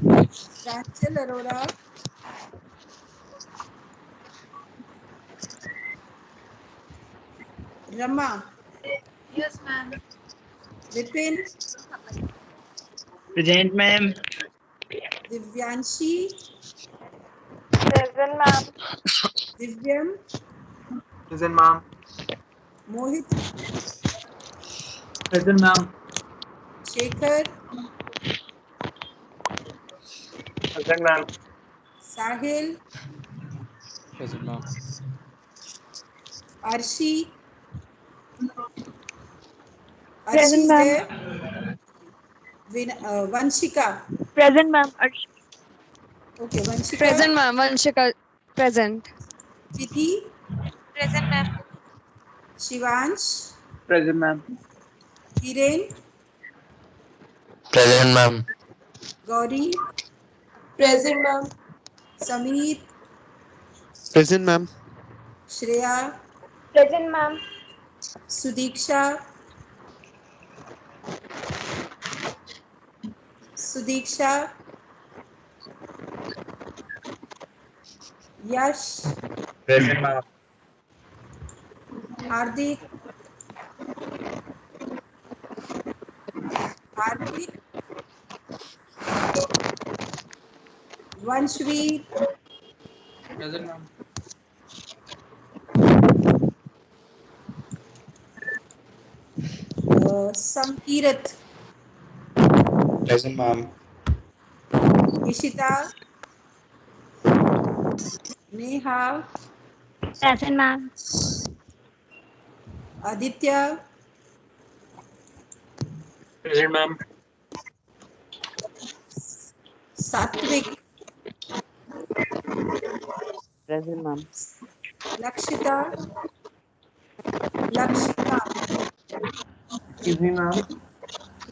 B: Pranjal Arora. Rama.
F: Yes, ma'am.
B: Vipin.
G: Present, ma'am.
B: Divyanshi.
C: Present, ma'am.
B: Divyam.
A: Present, ma'am.
B: Mohit.
H: Present, ma'am.
B: Shekhar.
A: Present, ma'am.
B: Sahil.
D: Present, ma'am.
B: Arshi. Arshi
C: Present,
B: is
C: ma'am.
B: there. Vanshika.
C: Present, ma'am.
B: Okay, Vanshika.
C: Present, ma'am. Vanshika. Present.
B: Vidhi.
C: Present, ma'am.
B: Shivansh.
A: Present, ma'am.
B: Hiren.
K: Present, ma'am.
B: Gauri.
C: Present, ma'am.
B: Sameer.
J: Present, ma'am.
B: Shreya.
C: Present, ma'am.
B: Sudiksha. Sudiksha. Yash.
E: Present, ma'am.
B: Hardik. Hardik. Vanshvi.
H: Present, ma'am.
B: Samkirat.
E: Present, ma'am.
B: Ishita. Neha.
C: Present, ma'am.
B: Aditya.
E: Present, ma'am.
B: Satvik.
G: Present, ma'am.
B: Lakshita. Lakshika.
A: Excuse me, ma'am.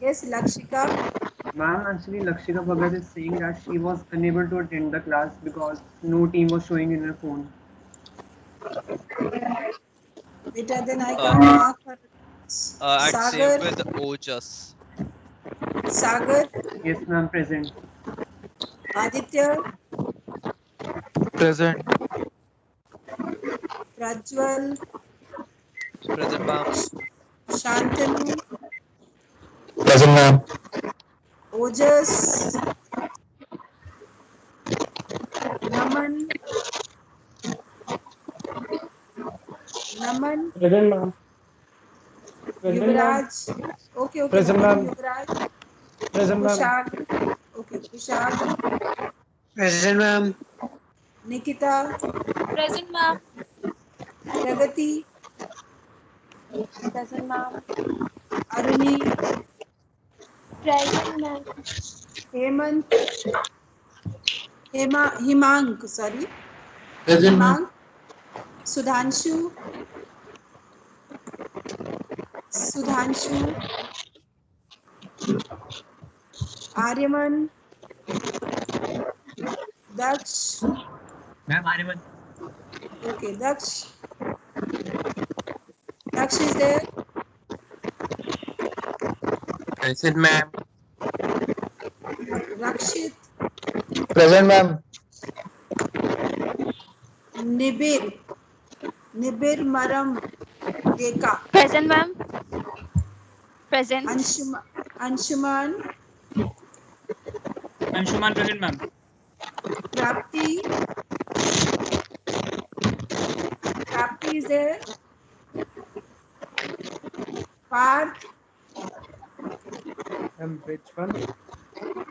B: Yes, Lakshika.
A: Ma'am, actually, Lakshika Bhagat is saying that she was unable to attend the class because no team was showing in her phone.
B: Beta, then I can't
D: Uh,
B: mark her.
D: and same
B: Sagar.
D: with Ojas.
B: Sagar.
A: Yes, ma'am, present.
B: Aditya.
K: Present.
B: Prajwal.
D: Present, ma'am.
B: Shantanu.
K: Present, ma'am.
B: Ojas. Naman. Naman.
E: Present, ma'am. Present, ma'am.
B: Yuvraj. Okay,
E: Present,
B: Naman and
E: ma'am.
B: Yuvraj.
E: Present, ma'am.
B: Kushag. Okay, Kushag.
G: Present, ma'am.
B: Nikita.
C: Present, ma'am.
B: Pragati.
C: Present, ma'am.
B: Aruni.
C: Present, ma'am.
B: Hemant. Himang, sorry.
K: Present, ma'am.
B: Himang. Sudhanshu. Sudhanshu. Aryaman. Daksh.
H: Ma'am, Aryaman.
B: Okay, Daksh. Daksh is there.
E: Present, ma'am.
B: Rakshit.
K: Present, ma'am.
B: Nibir. Nibir Maram Deka.
F: Present, ma'am. Present.
B: Anshuman.
H: Anshuman present, ma'am.
B: Prapti. Prapti is there. Parth.
E: Which one?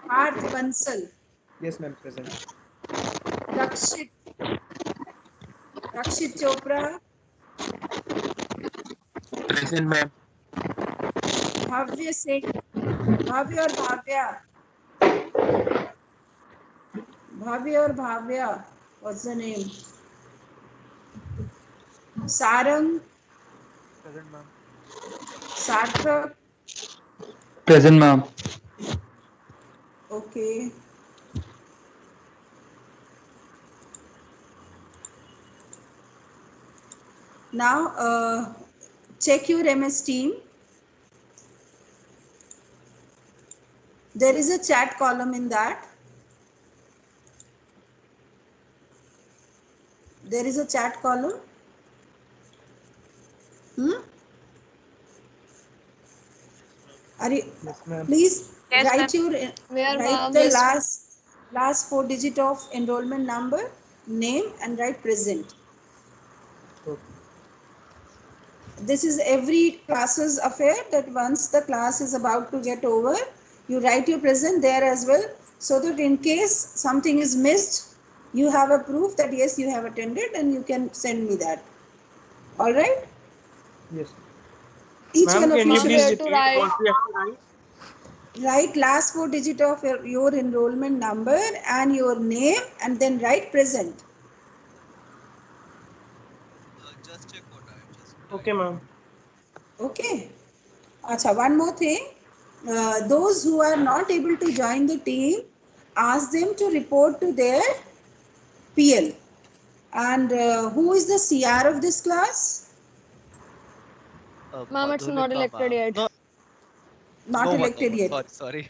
B: Parth Bansal.
E: Yes, ma'am. Present.
B: Rakshit. Rakshit Chopra.
E: Present, ma'am.
B: Bhavya Singh. Bhavya or Bhavya? Bhavya or Bhavya? What's the name? Sarang.
E: Present, ma'am.
B: Sarthak.
K: Present, ma'am.
B: Okay. Now, check your MS Team. There is a chat column in that. There is a chat column. Are you?
E: Yes, ma'am.
B: Please
F: Yes,
B: write
F: ma'am.
B: your
C: Where,
B: write
C: ma'am?
B: the
C: Yes.
B: last 4 digit of enrollment number, name, and write present.
E: Okay.
B: This is every class's affair, that once the class is about to get over, you write your present there as well, so that in case something is missed, you have a proof that yes, you have attended, and you can send me that. All right?
E: Yes.
B: Each
E: Ma'am,
B: one of
E: can
B: you
E: you
B: should
E: please
C: Where to
E: repeat
C: write?
E: what we have to write?
B: write last 4 digit of your enrollment number and your name, and then write present.
D: Just check what I just.
E: Okay, ma'am.
B: Okay. Acha, one more thing. Those who are not able to join the team, ask them to report to their PL. And who is the CR of this class?
C: Ma'am, it's not
D: Madhulika,
C: elected
D: ma'am.
C: yet.
D: No,
B: Not
D: no one, no
B: elected
D: one.
B: yet.
D: Sorry.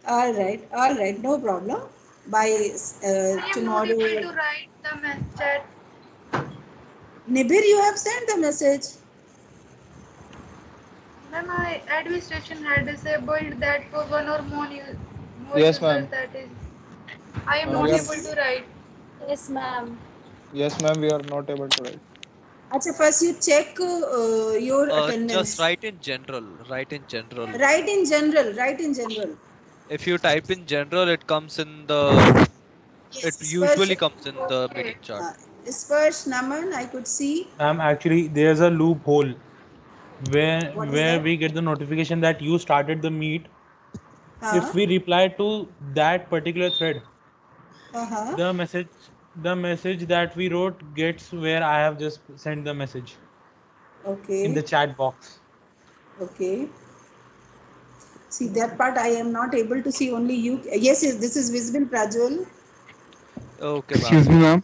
B: All right, no problem. By
F: I am not able
B: tomorrow.
F: to write the chat.
B: Nibir, you have sent the message.
F: Then my administration had disabled that for one or more
K: Yes,
F: users.
K: ma'am.
F: That is, I am
K: Ma'am,
F: not
K: we are.
F: able to write.
C: Yes, ma'am.
K: Yes, ma'am. We are not able to write.
B: Acha, first you check your
D: Just
B: attendance.
D: write in general. Write in general.
B: Write in general. Write in general.
D: If you type in general, it comes in the. It
B: Yes,
D: usually
B: Sparsh.
D: comes in the
F: Okay.
D: meeting chart.
B: Sparsh, Naman, I could see.
L: Ma'am, actually, there's a loophole where
B: What is that?
L: we get the notification that you started the meet.
B: Huh?
L: If we reply to that particular thread,
B: Uh-huh.
L: the message that we wrote gets where I have just sent the message in the
B: Okay.
L: chat box.
B: Okay. See, that part I am not able to see, only you. Yes, this is visible, Prajwal.
D: Okay, ma'am.
J: Excuse me, ma'am.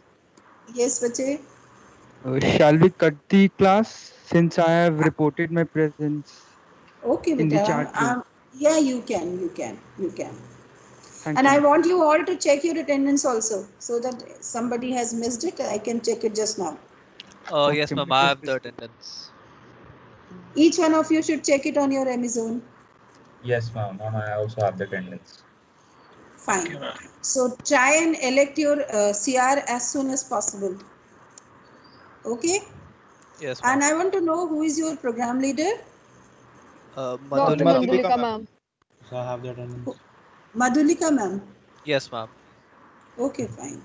B: Yes, Bache.
J: Shall we cut the class since I have reported my presence
B: Okay,
J: in the
B: beta.
J: chat room?
B: Yeah, you can.
J: Thank
B: And
J: you,
B: I
J: ma'am.
B: want you all to check your attendance also, so that somebody has missed it, I can check it just now.
D: Yes,
J: Okay,
D: ma'am.
J: ma'am.
D: I have the attendance.
B: Each one of you should check it on your Amazon.
E: Yes, ma'am. Ma'am, I also have the attendance.
B: Fine. So try and elect your CR as soon as possible. Okay?
D: Yes, ma'am.
B: And I want to know who is your program leader?
C: Dr.
D: Madhulika, ma'am.
C: Madhulika, ma'am.
L: So I have the attendance.
B: Madhulika ma'am.
D: Yes, ma'am.
B: Okay, fine.